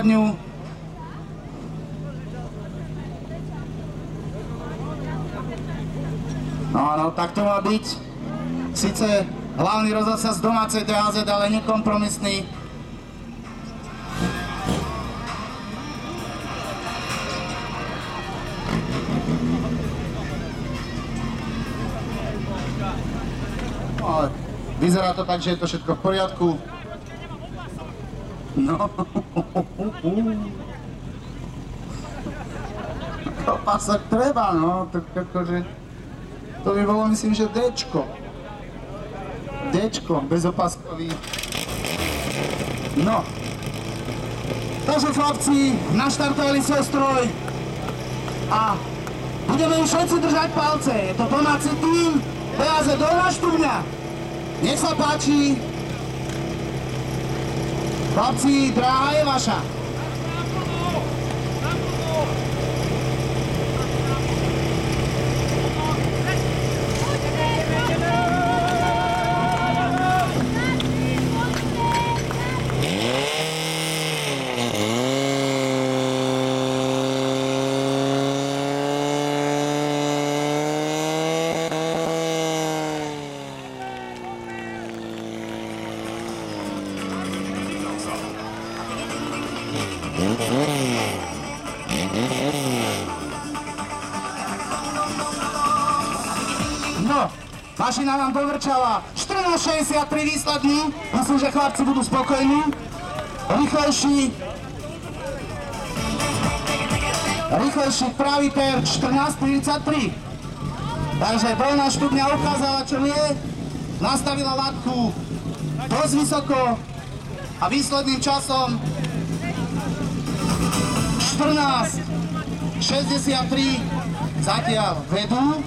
dňu. No, tak to má byť. Sice hlavný rozhlas z domácej DHZ, ale nekompromisný. No, vyzerá to tak, že je to všetko v poriadku. No. Opasok treba, no. To by bolo, myslím, že Dčko. Dčko, bezopaskový. No. Takže chlapci, naštartovali svoj stroj. A budeme už všetci držať palce. Je to domáci tým. DHZ Dolná Štúňa. Nech sa páči. Chlapci, dráha je vaša. No, mašina nám dovrčala 14.63 výsledný. Myslím, že chlapci budú spokojní. Rýchlejší pravý terč 14.43. Takže Dolná Štúňa ukázala, čo je. Nastavila latku dosť vysoko a výsledným časom 14.63 zatiaľ vedú.